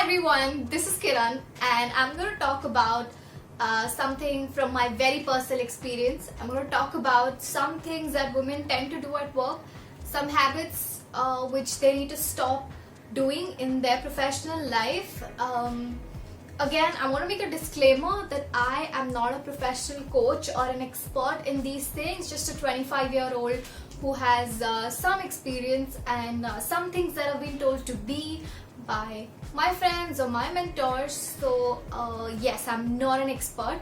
everyone, this is Kiran and I'm going to talk about something from my very personal experience. I'm going to talk about some things that women tend to do at work, some habits which they need to stop doing in their professional life. Again, I want to make a disclaimer that I am not a professional coach or an expert in these things, just a 25-year-old who has some experience and some things that I've been told to be by my friends or my mentors. So yes, I'm not an expert.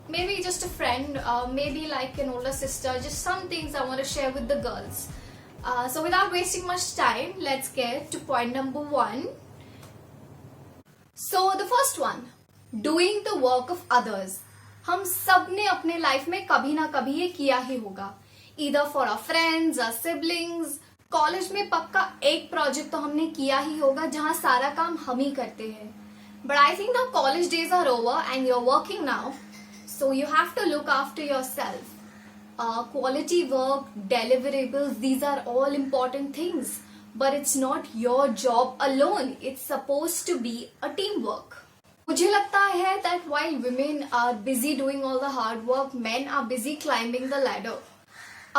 Maybe just a friend, maybe like an older sister, just some things I want to share with the girls. So without wasting much time, let's get to point number 1. So the first one, doing the work of others. हम सब ने अपने life में कभी ना कभी ये किया ही होगा, either for our friends or siblings. College में पक्का एक प्रोजेक्ट तो हमने किया ही होगा जहां सारा काम हम ही करते हैं. But I think the college days are over and you are working now, so you have to look after yourself. Quality work, deliverables, these are all important things, but it's not your job alone. It's supposed to be a teamwork. मुझे लगता है that while women are busy doing all the hard work, men are busy climbing the ladder.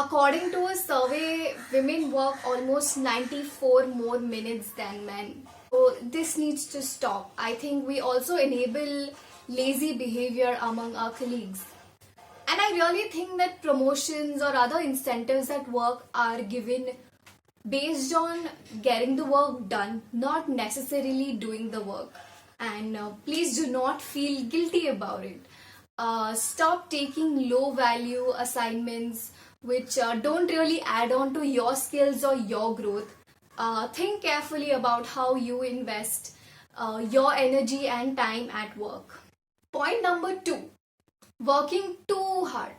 According to a survey, women work almost 94 more minutes than men. So this needs to stop. I think we also enable lazy behavior among our colleagues. And I really think that promotions or other incentives at work are given based on getting the work done, not necessarily doing the work. And please do not feel guilty about it. Stop taking low value assignments which don't really add on to your skills or your growth. Think carefully about how you invest your energy and time at work. Point number 2, working too hard.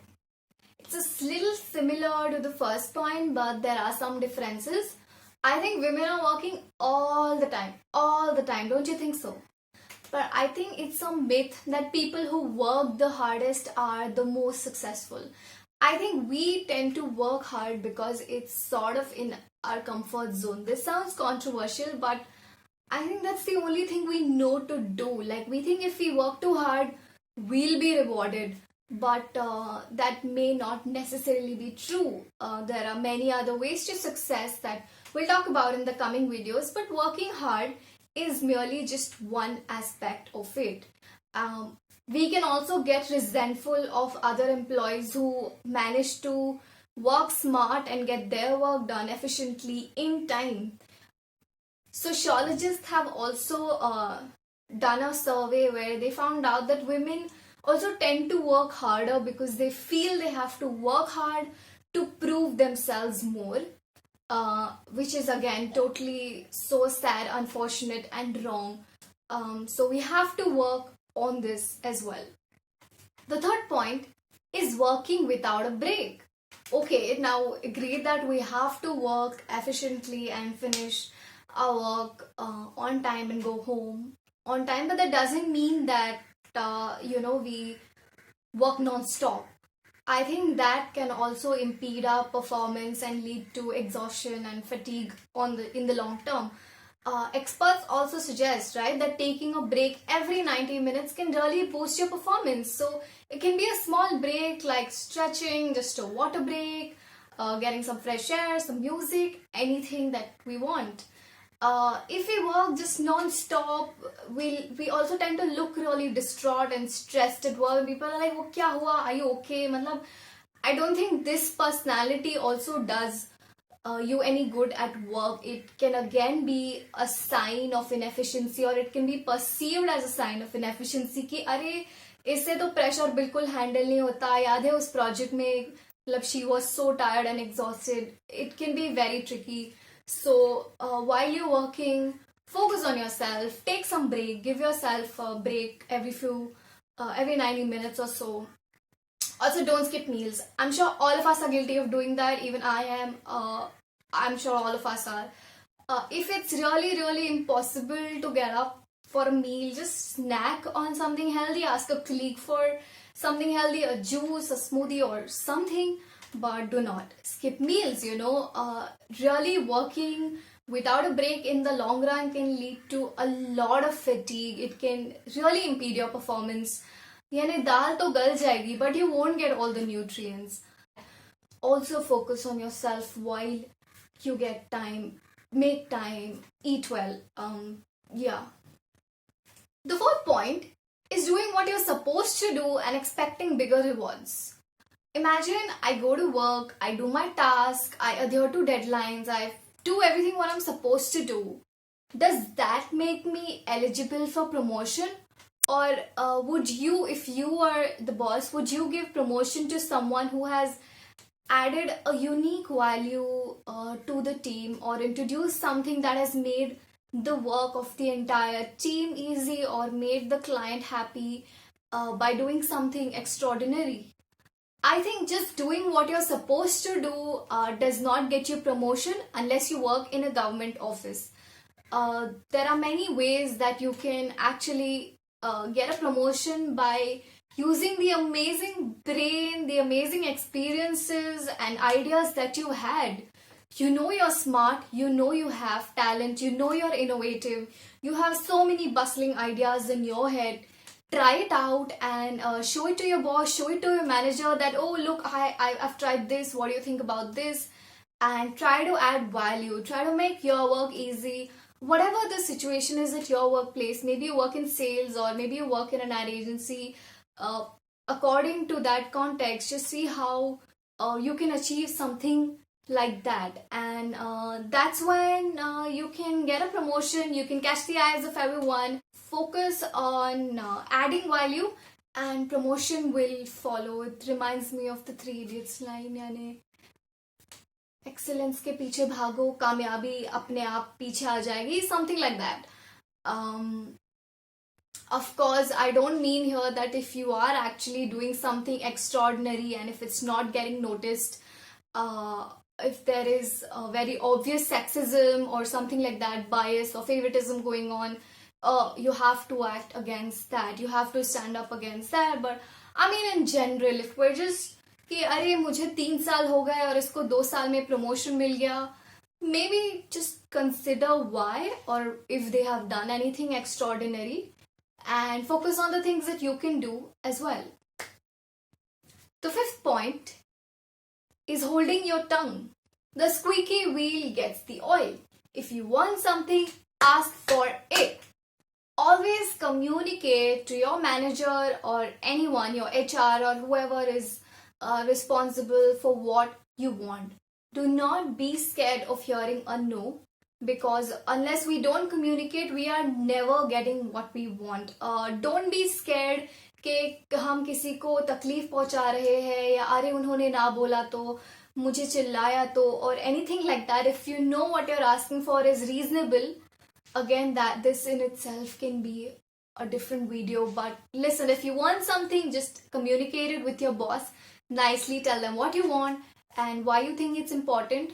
It's a little similar to the first point, but there are some differences. I think women are working all the time. Don't you think so? But I think it's a myth that people who work the hardest are the most successful. I think we tend to work hard because it's sort of in our comfort zone. This sounds controversial, but I think that's the only thing we know to do. Like, we think if we work too hard, we'll be rewarded. But that may not necessarily be true. There are many other ways to success that we'll talk about in the coming videos. But working hard is merely just one aspect of it. We can also get resentful of other employees who manage to work smart and get their work done efficiently in time. Sociologists have also done a survey where they found out that women also tend to work harder because they feel they have to work hard to prove themselves more, which is again totally so sad, unfortunate and wrong. So we have to work on this as well. The third point is working without a break. Okay, now agree that we have to work efficiently and finish our work on time and go home on time, but that doesn't mean that we work non-stop. I think that can also impede our performance and lead to exhaustion and fatigue in the long term. Experts also suggest, right, that taking a break every 90 minutes can really boost your performance. So it can be a small break like stretching, just a water break, getting some fresh air, some music, anything that we want. If we work just non-stop, we also tend to look really distraught and stressed at work. People are like, "Oh, kya hua? Are you okay?" I don't think this personality also does you any good at work. It can again be a sign of inefficiency, or it can be perceived as a sign of inefficiency कि अरे इससे तो pressure बिल्कुल handle नहीं होता. याद है उस project में मतलब she was so tired and exhausted. It can be very tricky. So while you're working, focus on yourself. Take some break. Give yourself a break every 90 minutes or so. Also, don't skip meals. I'm sure all of us are guilty of doing that. Even I am. I'm sure all of us are. If it's really impossible to get up for a meal, just snack on something healthy. Ask a colleague for something healthy, a juice, a smoothie or something. But do not skip meals, Really working without a break in the long run can lead to a lot of fatigue. It can really impede your performance. यानी दाल तो गल जाएगी, but you won't get all the nutrients. Also focus on yourself while you get time. Make time, eat well. Yeah. The fourth point is doing what you're supposed to do and expecting bigger rewards. Imagine I go to work, I do my task, I adhere to deadlines, I do everything what I'm supposed to do. Does that make me eligible for promotion? Or would you, if you are the boss, would you give promotion to someone who has added a unique value to the team, or introduced something that has made the work of the entire team easy, or made the client happy by doing something extraordinary? I think just doing what you're supposed to do does not get you promotion unless you work in a government office. There are many ways that you can actually get a promotion by using the amazing brain, the amazing experiences and ideas that you had. You know you're smart, you know you have talent, you know you're innovative, you have so many bustling ideas in your head. Try it out and show it to your boss, show it to your manager that, oh, look, I've tried this, what do you think about this? And try to add value, try to make your work easy. Whatever the situation is at your workplace, maybe you work in sales or maybe you work in an ad agency, according to that context, just see how you can achieve something like that. And that's when you can get a promotion, you can catch the eyes of everyone. Focus on adding value and promotion will follow. It reminds me of the Three Idiots line, यानी excellence के पीछे भागो, कामयाबी अपने आप पीछे आ जाएगी, something like that. Of course, I don't mean here that if you are actually doing something extraordinary and if it's not getting noticed, if there is a very obvious sexism or something like that, bias or favoritism going on, you have to act against that. You have to stand up against that. But I mean, in general, if we're just कि अरे मुझे 3 साल हो गए और इसको 2 साल में promotion मिल गया, maybe just consider why, or if they have done anything extraordinary, and focus on the things that you can do as well. The fifth point is holding your tongue. The squeaky wheel gets the oil. If you want something, ask for it. Always communicate to your manager or anyone, your HR or whoever is responsible for what you want. Do not be scared of hearing a no, because unless we don't communicate, we are never getting what we want. Don't be scared कि हम किसी को तकलीफ पहुंचा रहे हैं, या अरे उन्होंने ना बोला तो, मुझे चिल्लाया तो, or anything like that. If you know what you're asking for is reasonable, again, that this in itself can be a different video. But listen, if you want something, just communicate it with your boss nicely. Tell them what you want and why you think it's important,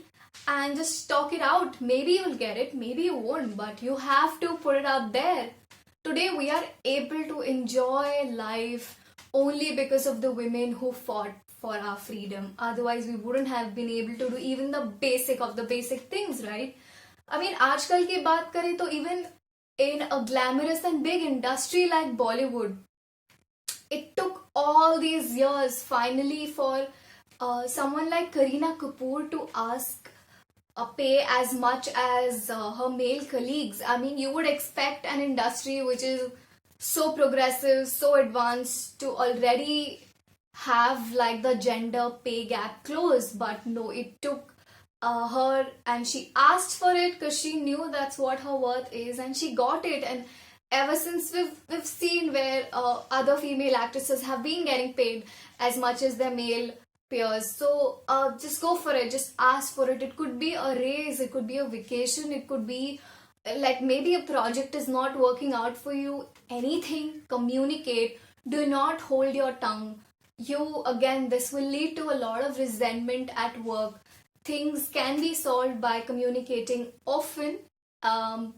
and just talk it out. Maybe you'll get it, maybe you won't, but you have to put it out there. Today we are able to enjoy life only because of the women who fought for our freedom. Otherwise we wouldn't have been able to do even the basic of the basic things, right? I mean, आजकल की बात करें तो even in a glamorous and big industry like Bollywood, it took all these years finally for someone like Kareena Kapoor to ask pay as much as her male colleagues. I mean, you would expect an industry which is so progressive, so advanced, to already have like the gender pay gap closed, but no, it took her, and she asked for it because she knew that's what her worth is, and she got it. And ever since we've seen where other female actresses have been getting paid as much as their male peers. So just go for it, just ask for it. It could be a raise, it could be a vacation, it could be like maybe a project is not working out for you. Anything, communicate. Do not hold your tongue. Again, this will lead to a lot of resentment at work. Things can be solved by communicating often.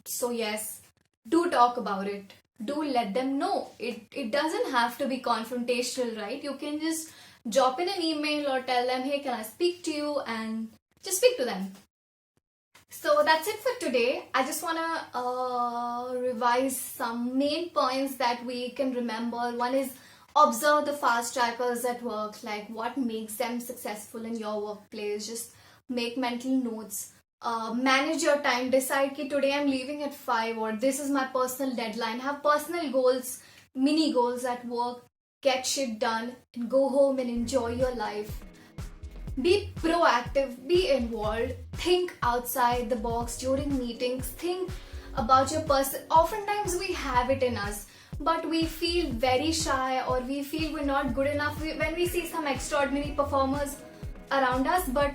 So yes, do talk about it. Do let them know. It doesn't have to be confrontational, right? You can just drop in an email or tell them, hey, can I speak to you? And just speak to them. So that's it for today. I just want to revise some main points that we can remember. One is observe the fast trackers at work, like what makes them successful in your workplace. Just make mental notes. Manage your time. Decide that today I'm leaving at 5 or this is my personal deadline. Have personal goals, mini goals at work. Get shit done and go home and enjoy your life. Be proactive, be involved, think outside the box during meetings, think about your person. Oftentimes we have it in us, but we feel very shy or we feel we're not good enough when we see some extraordinary performers around us. But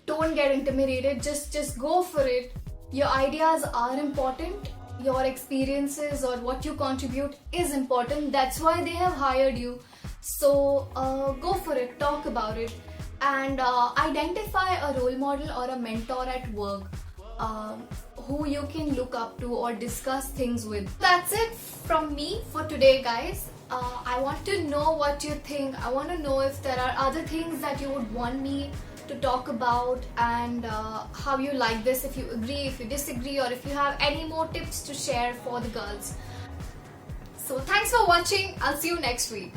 don't get intimidated, just go for it. Your ideas are important, your experiences or what you contribute is important. That's why they have hired you. So go for it, talk about it, and identify a role model or a mentor at work who you can look up to or discuss things with. That's it from me for today, guys. I want to know what you think. I want to know if there are other things that you would want me to talk about, and how you like this, if you agree, if you disagree, or if you have any more tips to share for the girls. So thanks for watching. I'll see you next week.